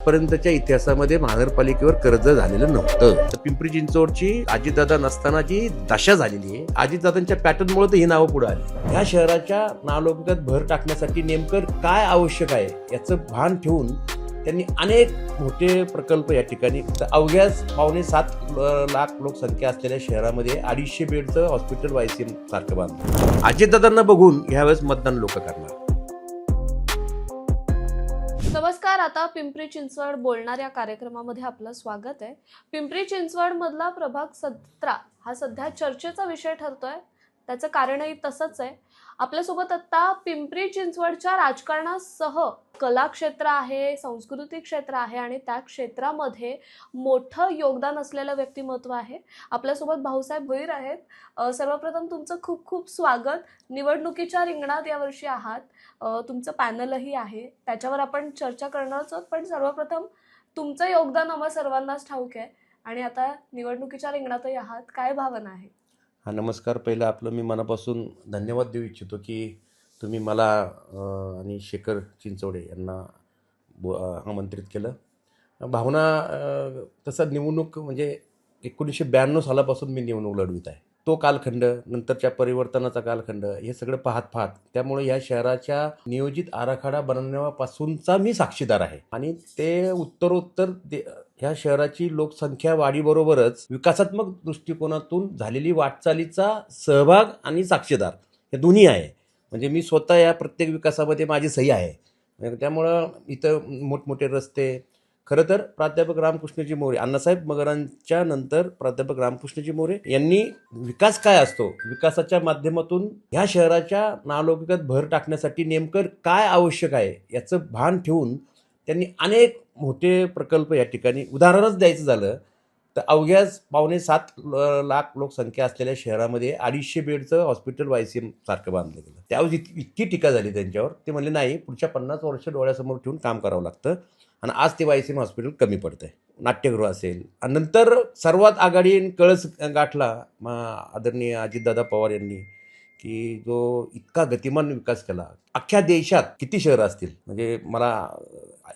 आतापर्यंतच्या इतिहासामध्ये महानगरपालिकेवर कर्ज झालेलं नव्हतं. तर पिंपरी चिंचवडची अजितदादा नसताना जी दशा झालेली आहे, अजितदादांच्या पॅटर्नमुळे तर ही नावं पुढे आली. या शहराच्या नावलौकिकात भर टाकण्यासाठी नेमकं काय आवश्यक आहे याचं भान ठेवून त्यांनी अनेक मोठे प्रकल्प या ठिकाणी, अवघ्याच 6.25 लाख लोकसंख्या असलेल्या शहरामध्ये 250 बेडचं हॉस्पिटल वायसीएम सारखं बांधलं. अजितदादांना बघून यावेळेस मतदान लोक करणार. नमस्कार. आता पिंपरी चिंचवड बोलणार या कार्यक्रमामध्ये आपलं स्वागत आहे. पिंपरी चिंचवड मधला प्रभाग 17 हा सध्या चर्चेचा विषय ठरतोय. त्याचं कारणही तसंच आहे. आपल्यासोबत आता पिंपरी चिंचवडच्या राजकारणासह कला क्षेत्र आहे, संस्कृती क्षेत्र आहे आणि त्या क्षेत्रामध्ये मोठं योगदान असलेलं व्यक्तिमत्व आहे. आपल्यासोबत भाऊसाहेब भोईर आहेत. सर्वप्रथम तुमचं खूप खूप स्वागत. निवडणुकीच्या रिंगणात यावर्षी आहात. तुमचं पॅनलही आहे, त्याच्यावर आपण चर्चा करणारच आहोत. पण सर्वप्रथम तुमचं योगदान आम्हा सर्वांनाच ठाऊक आहे आणि आता निवडणुकीच्या रिंगणातही आहात. काय भावना आहे? हा नमस्कार. पहिलं आपलं मी मनापासून धन्यवाद देऊ इच्छितो की तुम्ही मला आणि शेखर चिंचवडे यांना आमंत्रित केलं. भावना तसं निवडणूक म्हणजे 1992 सालापासून मी निवडणूक लढवित आहे. तो कालखंड, नंतरच्या परिवर्तनाचा कालखंड, हे सगळं पाहत त्यामुळे या शहराच्या नियोजित आराखडा बनवण्यापासूनचा मी साक्षीदार आहे. आणि ते उत्तरोत्तर ह्या शहराची लोकसंख्या वाढीबरोबरच विकासात्मक दृष्टिकोनातून झालेली वाटचालीचा सहभाग आणि साक्षीदार हे दोन्ही आहे. म्हणजे मी स्वतः या प्रत्येक विकासामध्ये माझी सही आहे. त्यामुळं इथं मोठमोठे रस्ते, खरं तर प्राध्यापक रामकृष्णजी मोरे, अण्णासाहेब मगरांच्या नंतर प्राध्यापक रामकृष्णजी मोरे यांनी विकास काय असतो, विकासाच्या माध्यमातून ह्या शहराच्या नावलौकिकात भर टाकण्यासाठी नेमकं काय आवश्यक आहे याचं भान ठेवून त्यांनी अनेक मोठे प्रकल्प या ठिकाणी, उदाहरणच द्यायचं झालं तर अवघ्याच 6.25 लाख लोकसंख्या असलेल्या शहरामध्ये 250 बेडचं हॉस्पिटल वायसीएम सारखं बांधलं गेलं. त्यावेळी इतकी टीका झाली त्यांच्यावर. ते म्हणले नाही, पुढच्या 50 वर्ष डोळ्यासमोर ठेवून काम करावं लागतं आणि आज ते वायसीएम हॉस्पिटल कमी पडतं आहे. नाट्यगृह असेल. आणि नंतर सर्वात आघाडी कळस गाठला आदरणीय अजितदादा पवार यांनी, की जो इतका गतिमान विकास केला. अख्ख्या देशात किती शहरं असतील म्हणजे मला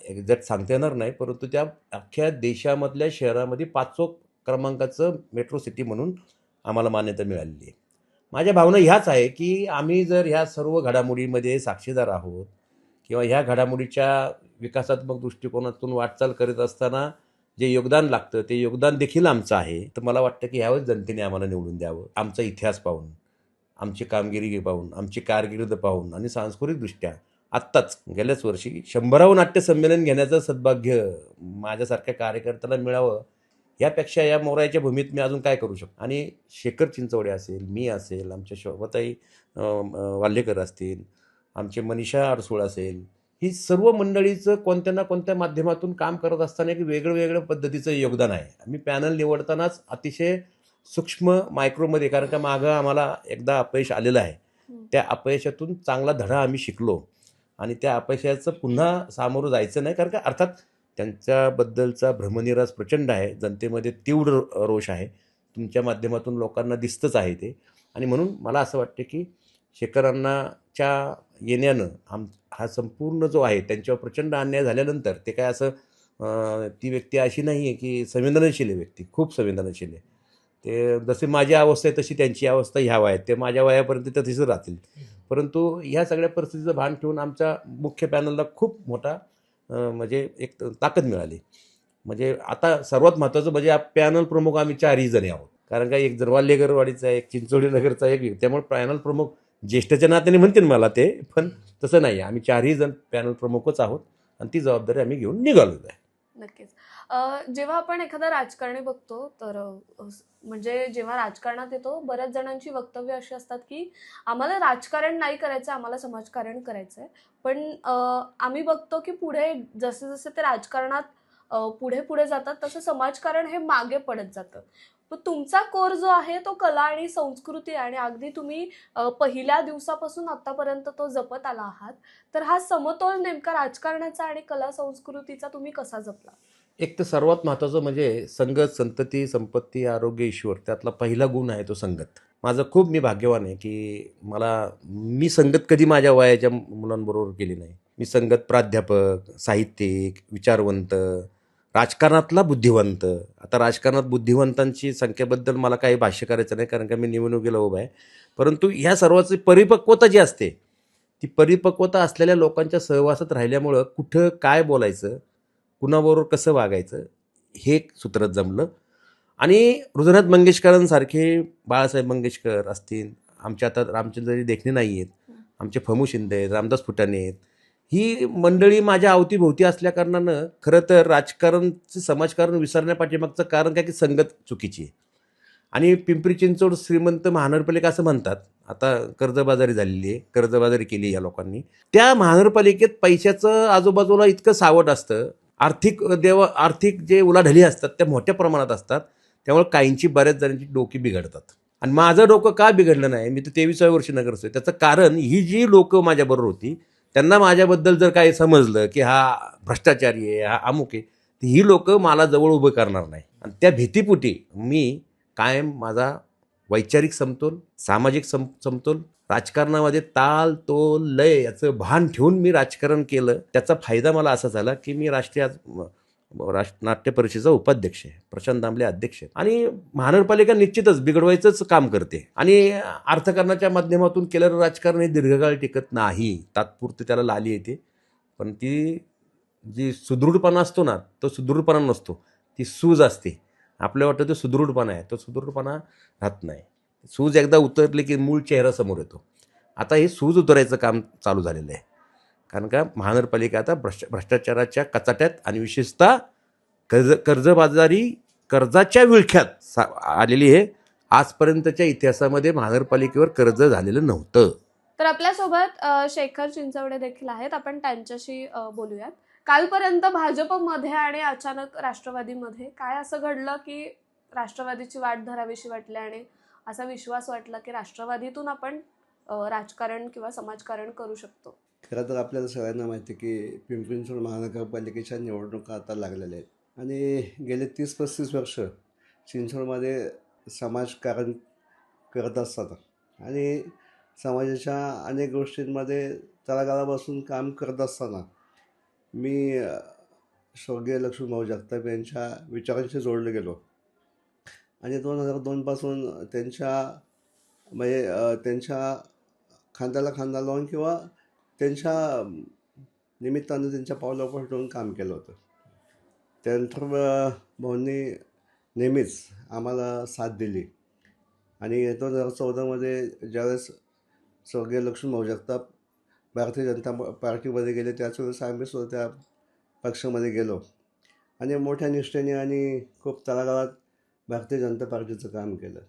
एक्झॅक्ट सांगता येणार नाही, परंतु त्या अख्ख्या देशामधल्या शहरामध्ये 5 क्रमांकाचं मेट्रो सिटी म्हणून आम्हाला मान्यता मिळालेली आहे. माझ्या भावना ह्याच आहे की आम्ही जर ह्या सर्व घडामोडीमध्ये साक्षीदार आहोत किंवा ह्या घडामोडीच्या विकासात्मक दृष्टिकोनातून वाटचाल करत असताना जे योगदान लागतं ते योगदान देखील आमचं आहे. तर मला वाटतं की ह्यावेळेस जनतेने आम्हाला निवडून द्यावं. आमचा इतिहास पाहून, आमची कामगिरी पाहून, आमची कारकीर्द पाहून आणि सांस्कृतिकदृष्ट्या आत्ताच गेल्याच वर्षी 100वे नाट्य संमेलन घेण्याचं सद्भाग्य माझ्यासारख्या कार्यकर्त्याला मिळावं, यापेक्षा या मोराच्या भूमीत मी अजून काय करू शकतो. आणि शेखर चिंचवडे असेल, मी असेल, आमच्या शोभाताई वाल्हेकर असतील, आमचे मनीषा अडसूळ असेल, ही सर्व मंडळीचं कोणत्या ना कोणत्या माध्यमातून काम करत असताना एक वेगळं पद्धतीचं योगदान आहे. आम्ही पॅनल निवडतानाच अतिशय सूक्ष्म मायक्रोमध्ये, कारण का मागं आम्हाला एकदा अपयश आलेलं आहे, त्या अपयशातून चांगला धडा आम्ही शिकलो आणि त्या अपयशाचं पुन्हा सामोरं जायचं नाही. कारण का अर्थात त्यांच्याबद्दलचा भ्रमनिरास प्रचंड आहे, जनतेमध्ये तीव्र रोष आहे, तुमच्या माध्यमातून लोकांना दिसतंच आहे ते. आणि म्हणून मला असं वाटतं की शेखरांनाच्या येण्यानं हा संपूर्ण जो आहे त्यांच्यावर प्रचंड अन्याय झाल्यानंतर ते काय असं ती व्यक्ती अशी नाही आहे की संवेदनशील आहे, व्यक्ती खूप संवेदनशील आहे. ते जसे माझी अवस्था आहे तशी त्यांची अवस्था ह्या वयात, ते माझ्या वयापर्यंत तर तिथं राहतील. परंतु ह्या सगळ्या परिस्थितीचं भान ठेवून आमच्या मुख्य पॅनलला खूप मोठा म्हणजे एक ताकद मिळाली. म्हणजे आता सर्वात महत्त्वाचं म्हणजे पॅनल प्रमुख आम्ही 4ही जणी आहोत. कारण का एक वाल्हेकरवाडीचा, एक चिंचोली नगरचा, एक, त्यामुळे पॅनल प्रमुख ज्येष्ठच्या नात्याने म्हणतील मला ते, पण तसं नाही, आम्ही 4ही जण पॅनल प्रमुखच आहोत आणि ती जबाबदारी आम्ही घेऊन निघालो आहे. नक्कीच. जेव्हा आपण एखादा राजकारणी बघतो तर म्हणजे जेव्हा राजकारणात येतो, बऱ्याच जणांची वक्तव्य अशी असतात की आम्हाला राजकारण नाही करायचं, आम्हाला समाजकारण करायचं आहे. पण आम्ही बघतो की पुढे जसे जसे ते राजकारणात पुढे जातात तसं समाजकारण हे मागे पडत जातं. पण तुमचा कोर जो आहे तो कला आणि संस्कृती आणि अगदी तुम्ही पहिल्या दिवसापासून आतापर्यंत तो जपत आला आहात. तर हा समतोल नेमका राजकारणाचा आणि कला संस्कृतीचा तुम्ही कसा जपला? एक तर सर्वात महत्त्वाचं म्हणजे संगत, संतती, संपत्ती, आरोग्य, ईश्वर, त्यातला पहिला गुण आहे तो संगत. माझं खूप मी भाग्यवान आहे की मी संगत कधी माझ्या वयाच्या मुलांबरोबर केली नाही. मी संगत प्राध्यापक, साहित्यिक, विचारवंत, राजकारणातला बुद्धिवंत. आता राजकारणात बुद्धिवंतांची संख्येबद्दल मला काही भाष्य करायचं नाही, कारण का मी निवडणुकीला उभा आहे. परंतु ह्या सर्वाची परिपक्वता जी असते, ती परिपक्वता असलेल्या लोकांच्या सहवासात राहिल्यामुळं कुठं काय बोलायचं, कुणाबरोबर कसं वागायचं, हे एक सूत्रात जमलं. आणि हृदयनाथ मंगेशकरांसारखे बाळासाहेब मंगेशकर असतील, आमचे आता रामचंद्रजी देखणे नाही आहेत, आमचे फमू शिंदे आहेत, रामदास फुटाणे आहेत, ही मंडळी माझ्या अवतीभोवती असल्याकारणानं खरं तर राजकारणचं समाजकारण विसरण्यापाठीमागचं कारण काय की संगत चुकीची आहे. आणि पिंपरी चिंचवड श्रीमंत महानगरपालिका असं म्हणतात. आता कर्जबाजारी झालेली आहे, कर्जबाजारी केली या लोकांनी. त्या महानगरपालिकेत पैशाचं आजूबाजूला इतकं सावट असतं, आर्थिक जे उलाढाली असतात त्या मोठ्या प्रमाणात असतात. त्यामुळे काहींची बऱ्याच जणांची डोकी बिघडतात. आणि माझं डोकं का बिघडलं नाही, मी तर 23व्या वर्षी नगरसेवक आहे. त्याचं कारण ही जी लोकं माझ्याबरोबर होती, त्यांना माझ्याबद्दल जर काही समजलं की हा भ्रष्टाचारी आहे, हा अमुक आहे, तर ही लोकं मला जवळ उभं करणार नाही. आणि त्या भीतीपोटी मी कायम माझा वैचारिक समतोल, सामाजिक समतोल, राजकारणामध्ये ताल तोल लय याचं भान ठेवून मी राजकारण केलं. त्याचा फायदा मला असा झाला की मी नाट्य परिषदेचा उपाध्यक्ष आहे, प्रशांत दामले अध्यक्ष आहेत. आणि महानगरपालिका निश्चितच बिघडवायचंच काम करते. आणि अर्थकारणाच्या माध्यमातून केलेलं राजकारण हे दीर्घकाळ टिकत नाही, तात्पुरते त्याला लाली येते. पण ती जी सुदृढपणा असतो ना, तो सुदृढपणा नसतो, ती सूज असते. आपल्याला वाटतं तो सुदृढपणा आहे, तो सुदृढपणा राहत नाही. सूज एकदा उतरली की मूळ चेहरा समोर येतो. आता हे सूज उतरायचं काम चालू झालेलं आहे. कारण का महानगरपालिका आता भ्रष्टाचाराच्या कचाट्यात आणि विशेषतः कर्जबाजारी, कर्जाच्या विळख्यात आलेली आहे. आजपर्यंतच्या इतिहासामध्ये महानगरपालिकेवर कर्ज झालेलं नव्हतं. तर आपल्यासोबत शेखर चिंचवडे देखील आहेत. आपण त्यांच्याशी बोलूयात. कालपर्यंत भाजपमध्ये आणि अचानक राष्ट्रवादीमध्ये काय असं घडलं की राष्ट्रवादीची वाट धरावीशी वाटली आणि असा विश्वास वाटला की राष्ट्रवादीतून आपण राजकारण किंवा समाजकारण करू शकतो? खरं तर आपल्याला सगळ्यांना माहिती आहे की पिंपरी चिंचवड महानगरपालिकेच्या निवडणुका आता लागलेल्या आहेत आणि गेले 30-35 वर्ष चिंचवडमध्ये समाजकारण करत असतात आणि समाजाच्या अनेक गोष्टींमध्ये तळागाळापासून काम करत असताना मी स्वर्गीय लक्ष्मणभाऊ जगताप यांच्या विचारांशी जोडले गेलो आणि 2002पासून त्यांच्या खांद्याला खांदा लावून किंवा त्यांच्या निमित्तानं त्यांच्या पावलावर ठेवून काम केलं होतं. त्यानंतर भाऊंनी नेहमीच आम्हाला साथ दिली आणि 2014मध्ये ज्यावेळेस स्वर्गीय लक्ष्मणभाऊ जगताप भारतीय जनता पार्टीमध्ये गेले, त्याच वेळेस आम्ही सुद्धा त्या पक्षामध्ये गेलो आणि मोठ्या निष्ठेने आणि खूप तळागाळात भारतीय जनता पार्टीचं काम केलं.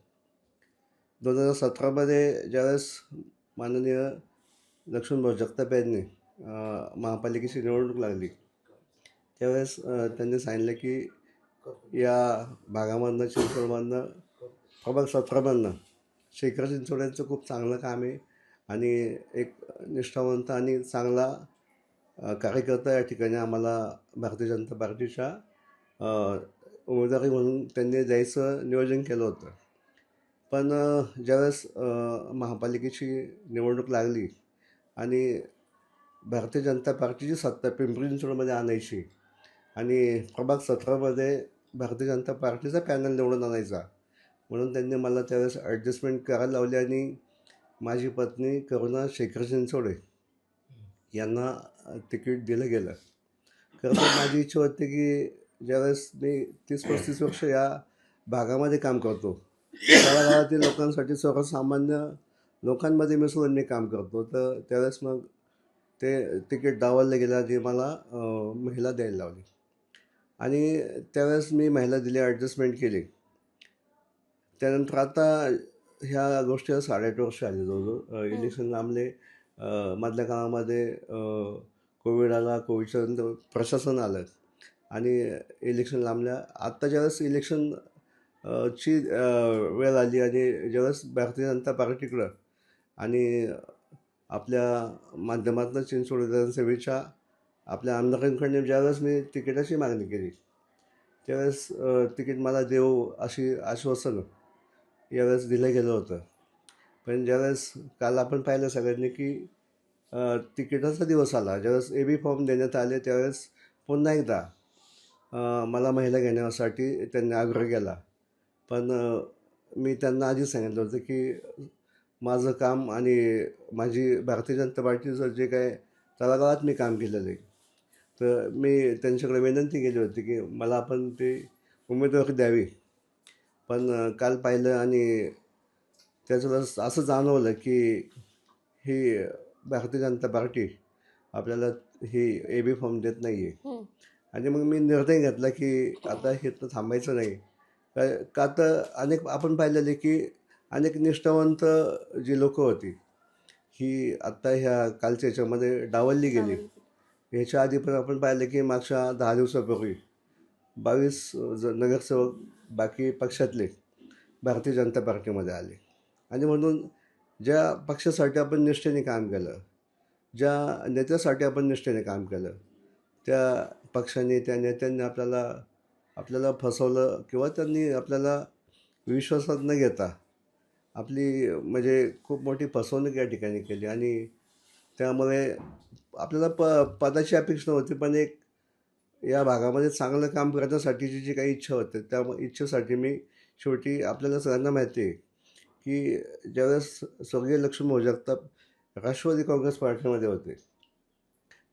2017मध्ये ज्यावेळेस माननीय लक्ष्मणभाऊ जगताप यांनी महापालिकेची निवडणूक लागली, त्यावेळेस त्यांनी सांगितलं की या भागामधनं, चिंचवडमधनं, प्रभाग 17मधनं शेखर चिंचवड्यांचं खूप चांगलं काम आहे आणि एक निष्ठावंत आणि चांगला कार्यकर्ता या ठिकाणी आम्हाला भारतीय जनता पार्टीच्या उमेदवारी म्हणून त्यांनी द्यायचं नियोजन केलं होतं. पण ज्यावेळेस महापालिकेची निवडणूक लागली आणि भारतीय जनता पार्टीची सत्ता पिंपरी चिंचवडमध्ये आणायची आणि प्रभाग 17मध्ये भारतीय जनता पार्टीचा पॅनल निवडून आणायचा म्हणून त्यांनी मला त्यावेळेस ॲडजस्टमेंट करायला लावली आणि माझी पत्नी करुणा शेखर चिंचवडे यांना तिकीट दिलं गेलं. खरं तर माझी इच्छा होती की ज्यावेळेस मी 30-35 वर्ष या भागामध्ये काम करतो, तळागाळातील लोकांसाठी, सर्वसामान्य लोकांमध्ये मिसळून मी काम करतो, तर त्यावेळेस मग ते तिकीट डावललं गेलं आणि मला महिला द्यायला लावली आणि त्यावेळेस मी महिला दिली, ॲडजस्टमेंट केली. त्यानंतर आता ह्या गोष्टीला 8.5 वर्ष आली जवळजवळ. इलेक्शन लांबले, मधल्या काळामध्ये कोविड आला, कोविडच्या नंतर प्रशासन आलं आणि इलेक्शन लांबल्या. आत्ता ज्यावेळेस इलेक्शन ची वेळ आली आणि ज्यावेळेस भारतीय जनता पार्टीकडं आणि आपल्या माध्यमातून चिंचवड विधानसभेच्या आपल्या आमदारांकडून ज्यावेळेस मी तिकिटाची मागणी केली, त्यावेळेस तिकीट मला देऊ अशी आश्वासन यावेळेस दिलं गेलं होतं. पण ज्यावेळेस काल आपण पाहिलं सगळ्यांनी की तिकिटाचा दिवस आला, ज्यावेळेस AB फॉर्म देण्यात आले त्यावेळेस पुन्हा एकदा मला महिला घेण्यासाठी त्यांनी आग्रह केला. पण मी त्यांना आधीच सांगितलं होतं की माझं काम आणि माझी भारतीय जनता पार्टीचं जे काय तळागाळात मी काम केलेलं आहे, तर मी त्यांच्याकडे विनंती केली होती की मला आपण ते उमेदवारी द्यावी. पण काल पाहिलं आणि त्याचं वेळेस असं जाणवलं की ही भारतीय जनता पार्टी आपल्याला ही AB फॉर्म देत नाही आहे. हं. आणि मग मी निर्णय घेतला की आता हे तर थांबायचं नाही. का तर अनेक आपण पाहिलेलं आहे की अनेक निष्ठावंत जी लोकं होती, ही आत्ता ह्या कालच्या ह्याच्यामध्ये डावलली गेली. डावलली. ह्याच्या आधी पण आपण पाहिलं की मागच्या 10 दिवसापूर्वी 22 नगरसेवक बाकी पक्षातले भारतीय जनता पार्टीमध्ये आले. आणि म्हणून ज्या पक्षासाठी आपण निष्ठेने काम केलं, ज्या नेत्यासाठी आपण निष्ठेने काम केलं, त्या पक्षाने त्या नेत्यांनी आपल्याला फसवलं किंवा त्यांनी आपल्याला विश्वासात न घेता आपली म्हणजे खूप मोठी फसवणूक या ठिकाणी केली. आणि त्यामुळे आपल्याला पदाची अपेक्षा नव्हती, पण एक या भागामध्ये चांगलं काम करण्यासाठीची जी काही इच्छा होती, त्या इच्छेसाठी मी शेवटी आपल्याला सगळ्यांना माहिती आहे की ज्यावेळेस स्वर्गीय लक्ष्मणभाऊ जगताप राष्ट्रवादी काँग्रेस पार्टीमध्ये होते,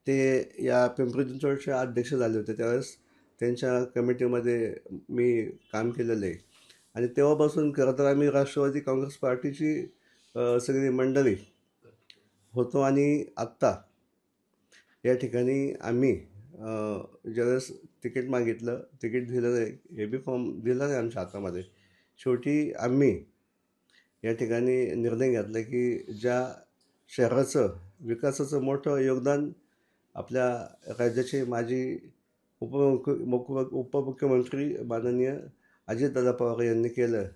ते या पिंपरी चिंचवडचे अध्यक्ष झाले होते. त्यावेळेस त्यांच्या कमिटीमध्ये मी काम केलेलं आहे. आणि तेव्हापासून खरं तर आम्ही राष्ट्रवादी काँग्रेस पार्टीची सगळी मंडळी होतो. आणि आत्ता या ठिकाणी आम्ही ज्यावेळेस तिकीट मागितलं, तिकीट दिलेलं आहे, AB फॉर्म दिला नाही आमच्या हातामध्ये. शेवटी आम्ही या ठिकाणी निर्णय घेतला की ज्या शहराचं विकासाचं मोठं योगदान आपल्या राज्याचे माजी उपमुख्यमंत्री माननीय अजितदादा पवार यांनी केलं,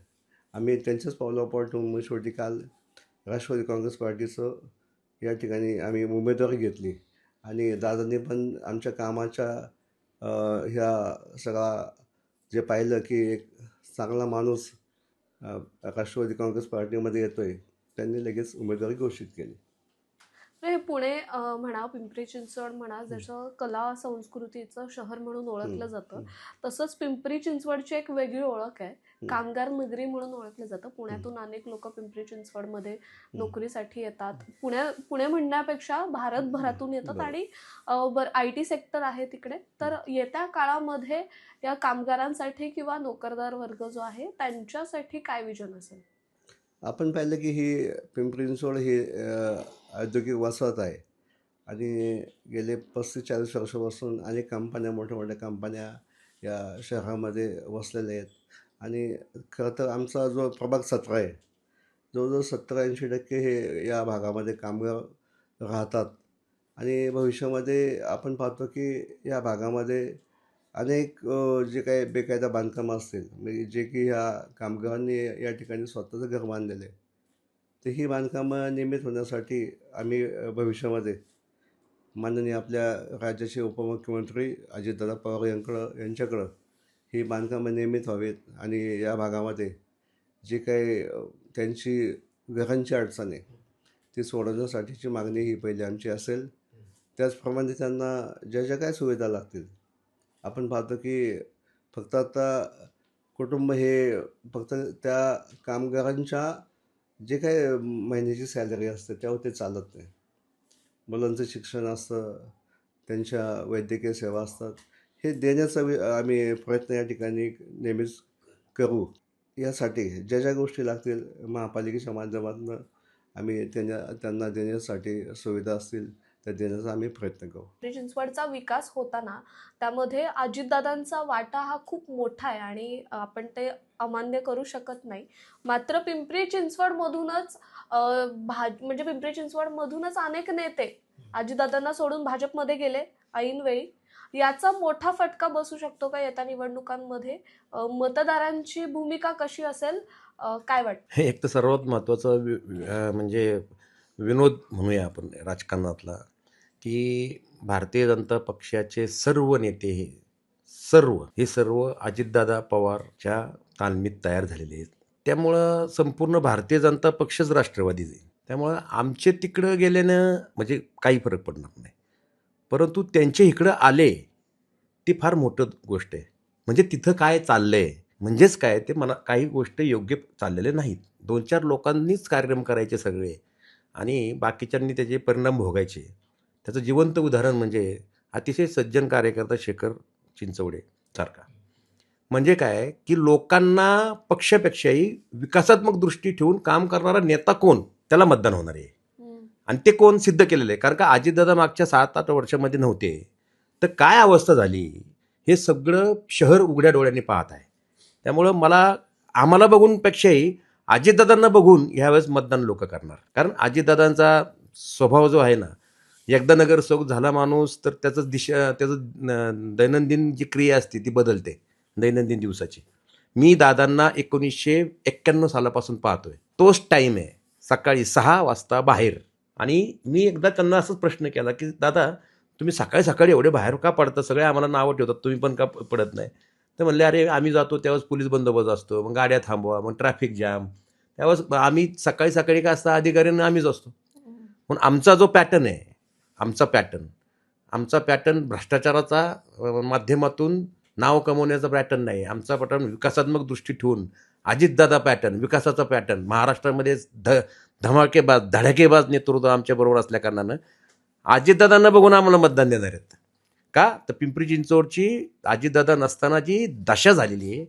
आम्ही त्यांच्याच पावलावर ठेवून शेवटी काल राष्ट्रवादी काँग्रेस पार्टीचं या ठिकाणी आम्ही उमेदवारी घेतली. आणि दादांनी पण आमच्या कामाच्या ह्या सगळा जे पाहिलं की एक चांगला माणूस राष्ट्रवादी काँग्रेस पार्टीमध्ये येतो आहे, त्यांनी लगेच उमेदवारी घोषित केली. हे पुणे म्हणा, पिंपरी चिंचवड म्हणा, जसं कला संस्कृतीचं शहर म्हणून ओळखलं जातं, तसंच पिंपरी चिंचवडची एक वेगळी ओळख आहे. कामगार नगरी म्हणून ओळखलं जातं. पुण्यातून अनेक लोक पिंपरी चिंचवडमध्ये नोकरीसाठी येतात. पुणे म्हणण्यापेक्षा भारतभरातून येतात. आणि IT सेक्टर आहे तिकडे. तर येत्या काळामध्ये या कामगारांसाठी किंवा नोकरदार वर्ग जो आहे त्यांच्यासाठी काय विजन असेल? आपण पाहिलं की ही पिंपरी चिंचवड ही औद्योगिक वसाहत आहे. आणि गेले 35-40 वर्षापासून अनेक कंपन्या, मोठ्या मोठ्या कंपन्या या शहरामध्ये वसलेल्या आहेत. आणि खरं तर आमचा जो प्रभाग 17 आहे, जवळजवळ 70-80% हे या भागामध्ये कामगार राहतात. आणि भविष्यामध्ये आपण पाहतो की या भागामध्ये अनेक जे काही बेकायदा बांधकामं असतील, म्हणजे जे की ह्या कामगारांनी या ठिकाणी स्वतःचं घर बांधलेलं आहे, तर ही बांधकामं नियमित होण्यासाठी आम्ही भविष्यामध्ये माननीय आपल्या राज्याचे उपमुख्यमंत्री अजितदादा पवार यांच्याकडं ही बांधकामं नियमित व्हावीत. आणि या भागामध्ये जी काही त्यांची घरांची अडचण आहे ती सोडवण्यासाठीची मागणी ही पहिली आमची असेल. त्याचप्रमाणे त्यांना ज्या ज्या काय सुविधा लागतील, आपण पाहतो की फक्त आता कुटुंब हे फक्त त्या कामगारांच्या जे काही महिन्याची सॅलरी असते त्यावर ते चालत नाही. मुलांचं शिक्षण असतं, त्यांच्या वैद्यकीय सेवा असतात, हे देण्याचा आम्ही प्रयत्न या ठिकाणी नेहमीच करू. यासाठी ज्या ज्या गोष्टी लागतील महापालिकेच्या माध्यमातून आम्ही त्यांना देण्यासाठी सुविधा असतील त्या देण्याचा आम्ही प्रयत्न करू. पिंपरी चिंचवडचा विकास होताना त्यामध्ये अजितदादांचा वाटा हा खूप मोठा आहे आणि आपण ते अमान्य करू शकत नाही. मात्र पिंपरी चिंचवडमधूनच म्हणजे पिंपरी चिंचवडमधूनच अनेक नेते अजितदादांना सोडून भाजपमध्ये गेले ऐनवेळी. याचा मोठा फटका बसू शकतो का येत्या निवडणुकांमध्ये? मतदारांची भूमिका कशी असेल, काय वाटतं? एक तर सर्वात महत्त्वाचं म्हणजे विनोद म्हणूया आपण राजकारणातला, की भारतीय जनता पक्षाचे सर्व नेते हे सर्व अजितदादा पवारच्या तालमीत तयार झालेले आहेत. त्यामुळं संपूर्ण भारतीय जनता पक्षच राष्ट्रवादीच आहे. त्यामुळं आमचे तिकडं गेल्यानं म्हणजे काही फरक पडणार नाही. परंतु त्यांच्या इकडं आले, ती फार मोठं गोष्ट आहे. म्हणजे तिथं काय चाललंय, म्हणजेच काय ते मला काही गोष्ट योग्य चाललेले नाहीत. 2-4 लोकांनीच कार्यक्रम करायचे सगळे आणि बाकीच्यांनी त्याचे परिणाम भोगायचे. त्याचं जिवंत उदाहरण म्हणजे अतिशय सज्जन कार्यकर्ता शेखर चिंचवडे सारखा. म्हणजे काय, की लोकांना पक्षापेक्षाही विकासात्मक दृष्टी ठेवून काम करणारा नेता कोण, त्याला मतदान होणार आहे. हम्म. आणि ते कोण सिद्ध केलेलं आहे. कारण का अजितदादा मागच्या 7-8 वर्षामध्ये नव्हते. तर काय अवस्था झाली, हे सगळं शहर उघड्या डोळ्यांनी पाहत आहे. त्यामुळं आम्हाला बघून पेक्षाही अजितदादांना बघून ह्यावेळेस मतदान लोक करणार. कारण अजितदादांचा स्वभाव जो आहे ना, एकदा नगरसेवक झाला माणूस तर त्याचं दैनंदिन जी क्रिया असते ती बदलते दैनंदिन दिवसाची. मी दादांना 1991 सालापासून पाहतोय. तोच टाईम आहे, सकाळी 6 वाजता बाहेर. आणि मी एकदा त्यांना असंच प्रश्न केला की दादा तुम्ही सकाळी सकाळी एवढे बाहेर का पडता, सगळे आम्हाला नावं ठेवतात, तुम्ही पण का पडत नाही. तर म्हणले अरे आम्ही जातो त्यावेळेस पोलीस बंदोबस्त असतो, मग गाड्या थांबवा, मग ट्रॅफिक जाम, त्यावेळेस आम्ही सकाळी सकाळी का असता अधिकाऱ्यांना आम्हीच असतो. म्हणून आमचा जो पॅटर्न आहे, आमचा पॅटर्न भ्रष्टाचाराचा माध्यमातून नाव कमवण्याचा पॅटर्न नाही. आमचा पॅटर्न विकासात्मक दृष्टी ठेवून अजितदादा पॅटर्न, विकासाचा पॅटर्न. महाराष्ट्रामध्ये धमाकेबाज धडाकेबाज नेतृत्व आमच्याबरोबर असल्या कारणानं अजितदादांना बघून आम्हाला मतदान देणार आहेत. का तर पिंपरी चिंचवडची अजितदादा नसताना जी दशा झालेली आहे,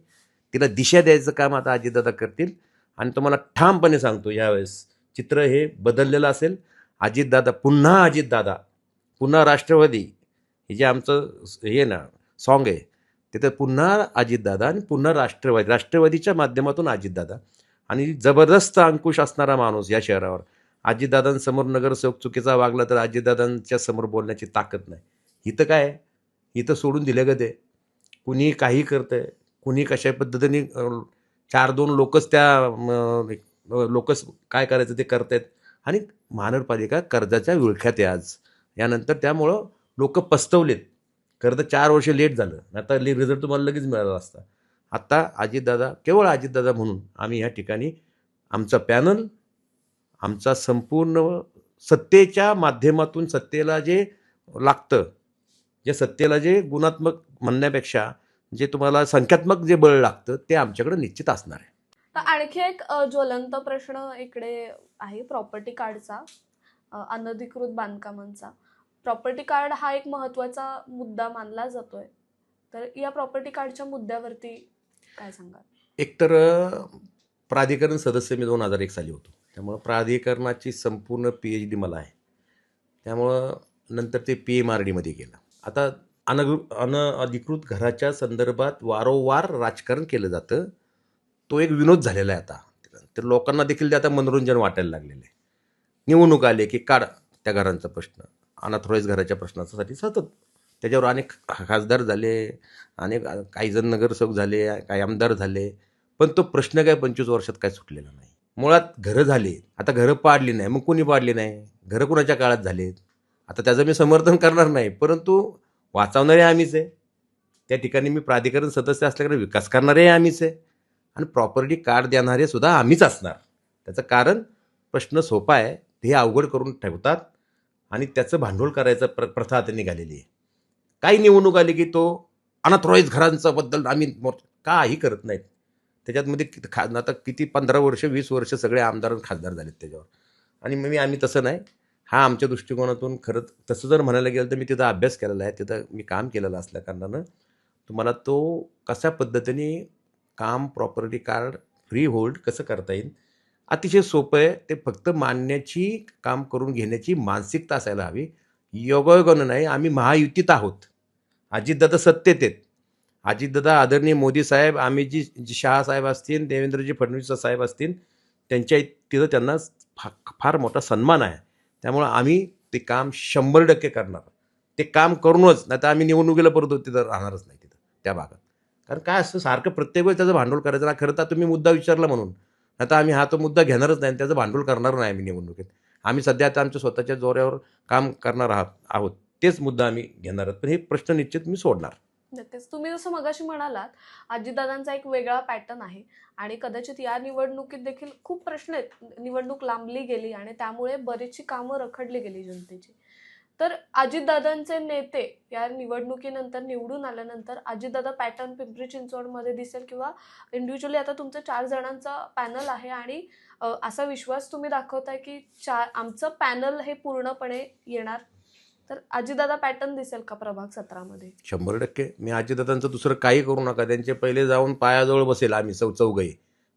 तिला दिशा द्यायचं काम आता अजितदादा करतील. आणि तुम्हाला ठामपणे सांगतो यावेळेस चित्र हे बदललेलं असेल. अजितदादा पुन्हा राष्ट्रवादी, हे जे आमचं हे ना सॉन्ग आहे, तिथं पुन्हा अजितदादा आणि पुन्हा राष्ट्रवादीच्या माध्यमातून अजितदादा. आणि जबरदस्त अंकुश असणारा माणूस या शहरावर. अजितदादांसमोर नगरसेवक चुकीचा वागला तर अजितदादांच्या समोर बोलण्याची ताकद नाही. इथं काय, इथं सोडून दिलं ग ते. कुणी काही करतंय, कुणी कशा पद्धतीने 4-2 लोकच लोकच काय करायचं ते करतायत. आणि महानगरपालिका कर्जाच्या विळख्यात आहे आज. यानंतर त्यामुळं लोक पस्तवलेत. खरं तर 4 वर्ष लेट झालं, आता रिझल्ट तुम्हाला लगेच मिळाला असता. आत्ता केवळ अजितदादा म्हणून आम्ही या ठिकाणी आमचा पॅनल, आमचा संपूर्ण सत्तेच्या माध्यमातून सत्तेला जे लागतं, सत्तेला जे गुणात्मक म्हणण्यापेक्षा जे तुम्हाला संख्यात्मक जे बळ लागतं ते आमच्याकडे निश्चित असणार आहे. तर आणखी एक ज्वलंत प्रश्न इकडे आहे प्रॉपर्टी कार्डचा, अनधिकृत बांधकामांचा. प्रॉपर्टी कार्ड हा एक महत्त्वाचा मुद्दा मानला जातोय. तर या प्रॉपर्टी कार्डच्या मुद्द्यावरती काय सांगाल? एकतर प्राधिकरण सदस्य मी 2001 साली होतो. त्यामुळं प्राधिकरणाची संपूर्ण PhD मला आहे. त्यामुळं नंतर ते PMRDमध्ये गेलं. आता अनधिकृत घराच्या संदर्भात वारंवार राजकारण केलं जातं. तो एक विनोद झालेला आहे आता. तर लोकांना देखील ते आता मनोरंजन वाटायला लागलेलं आहे. निवडणूक आले की काढ त्या घरांचा प्रश्न, अनऑथराईज घराच्या प्रश्नासाठी सतत त्याच्यावर अनेक खासदार झाले, अनेक काही जण नगरसेवक झाले, काही आमदार झाले, पण तो प्रश्न काय 25 वर्षात काय सुटलेला नाही. मुळात घरं झाली, आता घरं पाडली नाही, मग कोणी पाडली नाही, घरं कुणाच्या काळात झालेत. आता त्याचं मी समर्थन करणार नाही, परंतु वाचवणारे आम्हीच आहे. त्या ठिकाणी मी प्राधिकरण सदस्य असल्याकडे विकास करणारे आम्हीच आहे आणि प्रॉपर्टी कार्ड देणारे सुद्धा आम्हीच असणार. त्याचं कारण प्रश्न सोपा आहे, ते अवघड करून ठेवतात आणि त्याचं भांडवल करायचं प्रथा आता निघालेली आहे. काही निवडणूक आली की तो अनऑथराईज घरांचा बद्दल आम्ही काही करत नाहीत. त्याच्यातमध्ये आता किती 15 वर्ष 20 वर्ष सगळे आमदार खासदार झालेत त्याच्यावर. आणि आम्ही तसं नाही. हा आमच्या दृष्टिकोनातून खरंच तसं जर म्हणायला गेलं तर मी तिथं अभ्यास केलेला आहे, तिथं मी काम केलेलं असल्या कारणानं तुम्हाला तो कशा पद्धतीने काम प्रॉपर्टी कार्ड फ्री होल्ड कसं करता येईल अतिशय सोपं आहे. ते फक्त मानण्याची, काम करून घेण्याची मानसिकता असायला हवी. योगायोगानं नाही, आम्ही महायुतीत आहोत. अजितदादा सत्तेत आहेत. अजितदादा आदरणीय मोदी साहेब, आम्ही जी शहासाहेब असतील, देवेंद्रजी फडणवीस साहेब असतील, त्यांच्या तिथं त्यांना फार मोठा सन्मान आहे. त्यामुळं आम्ही ते काम 100% करणार. ते काम करूनच, नाही तर आम्ही निवडणुकीला परत तिथं राहणारच नाही तिथं त्या भागात. कारण काय असतं, सारखं प्रत्येक वेळेस त्याचं भांडवल करायचं ना. खरं तर तुम्ही मुद्दा विचारला म्हणून, आता आम्ही तो मुद्दा घेणारच नाही, त्याचं भांडवल करणार नाही आम्ही निवडणुकीत. आम्ही सध्या आता आमच्या स्वतःच्या जोऱ्यावर काम करणार आहोत, तेच मुद्दा आम्ही घेणार आहोत. पण हे प्रश्न निश्चित मी सोडणार. नक्कीच. तुम्ही जसं मगाशी म्हणालात, अजितदादांचा एक वेगळा पॅटर्न आहे आणि कदाचित या निवडणुकीत देखील खूप प्रश्न आहेत. निवडणूक लांबली गेली आणि त्यामुळे बरीचशी कामं रखडली गेली जनतेची. तर अजितदादांचे नेते या निवडणुकीनंतर निवडून आल्यानंतर अजितदादा पॅटर्न पिंपरी चिंचवडमध्ये दिसेल किंवा इंडिव्हिज्युअली आता तुमचं 4 जणांचा पॅनल आहे आणि असा विश्वास तुम्ही दाखवताय की आमचं पॅनल हे पूर्णपणे येणार. तर अजितदादा पॅटर्न दिसेल का प्रभाग 17 मध्ये? 100% मी अजितदादांचं दुसरं काही करू नका, त्यांचे पहिले जाऊन पायाजवळ बसेल आम्ही चौघही.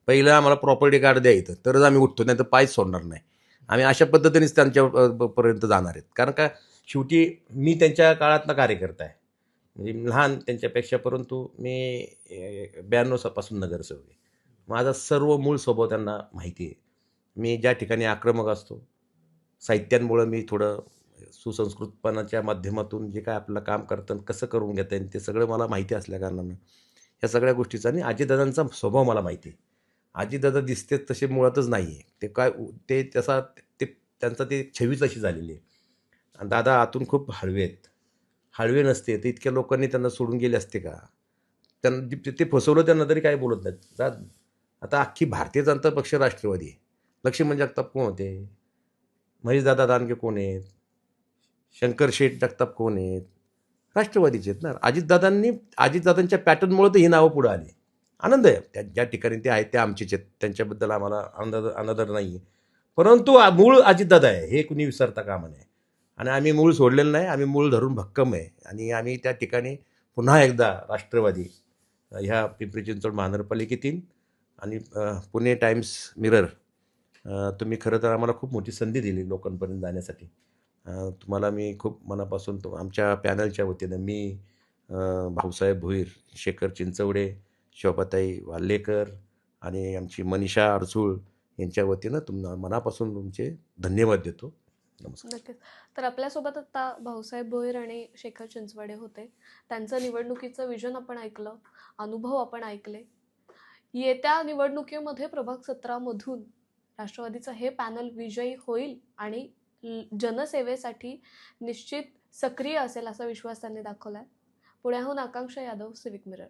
पहिलं आम्हाला प्रॉपर्टी कार्ड द्या इथं, तरच आम्ही उठतो, नाही तर पायच सोडणार नाही. आम्ही अशा पद्धतीनेच त्यांच्या पर्यंत जाणार आहेत. कारण का शेवटी मी त्यांच्या काळातला कार्यकर्ता आहे, म्हणजे लहान त्यांच्यापेक्षा, परंतु मी 92 पासून नगरसेवक आहे. माझा सर्व मूळ स्वभाव त्यांना माहिती आहे. मी ज्या ठिकाणी आक्रमक असतो, साहित्यांमुळं मी थोडं सुसंस्कृतपणाच्या माध्यमातून जे काय आपलं काम करतं कसं करून घेता येईल ते सगळं मला माहिती असल्या कारणानं ह्या सगळ्या गोष्टीचा, आणि अजितदादांचा स्वभाव मला माहिती आहे. अजितदादा दिसते तसे मुळातच नाही आहे. ते काय ते तसा ते त्यांचा ते छवीच अशी झालेली आहे. आणि दादा आतून खूप हळवे आहेत. हळवे नसते तर इतक्या लोकांनी त्यांना सोडून गेले असते का? त्यांना ते फसवलं त्यांना तरी काय बोलत नाहीत. जा, आता अख्खी भारतीय जनता पक्ष राष्ट्रवादी आहे. लक्ष्मण जगताप कोण होते? महेशदादा दानगे कोण आहेत? शंकर शेठ जगताप कोण आहेत? राष्ट्रवादीचे आहेत ना. अजितदादांच्या पॅटर्नमुळे तर ही नावं पुढे आली. आनंद आहे, त्या ज्या ठिकाणी ते आहेत ते आमचेच आहेत, त्यांच्याबद्दल आम्हाला अनादर नाही आहे. परंतु मूळ अजितदादा आहे हे कुणी विसरता कामा नये. आणि आम्ही मूळ सोडलेलं नाही, आम्ही मूळ धरून भक्कम आहे. आणि आम्ही त्या ठिकाणी पुन्हा एकदा राष्ट्रवादी ह्या पिंपरी चिंचवड महानगरपालिकेतील आणि पुणे टाइम्स मिरर, तुम्ही खरं तर आम्हाला खूप मोठी संधी दिली लोकांपर्यंत जाण्यासाठी. तुम्हाला मी खूप मनापासून आमच्या पॅनलच्या वतीनं मी, भाऊसाहेब भोईर, शेखर चिंचवडे, शोभाताई वाल्लेकर आणि आमची मनीषा अडसूळ यांच्या वतीनं मनापासून तुमचे धन्यवाद देतो. नमस्कार. नक्कीच. तर आपल्यासोबत आता भाऊसाहेब भोईर आणि शेखर चिंचवडे होते. त्यांचं निवडणुकीचं विजन आपण ऐकलं, अनुभव आपण ऐकले. येत्या निवडणुकीमध्ये प्रभाग 17 मधून राष्ट्रवादीचं हे पॅनल विजयी होईल आणि जनसेवेसाठी निश्चित सक्रिय असेल असा विश्वास त्यांनी दाखवलाय. पुण्याहून आकांक्षा यादव, सिविक मिरर.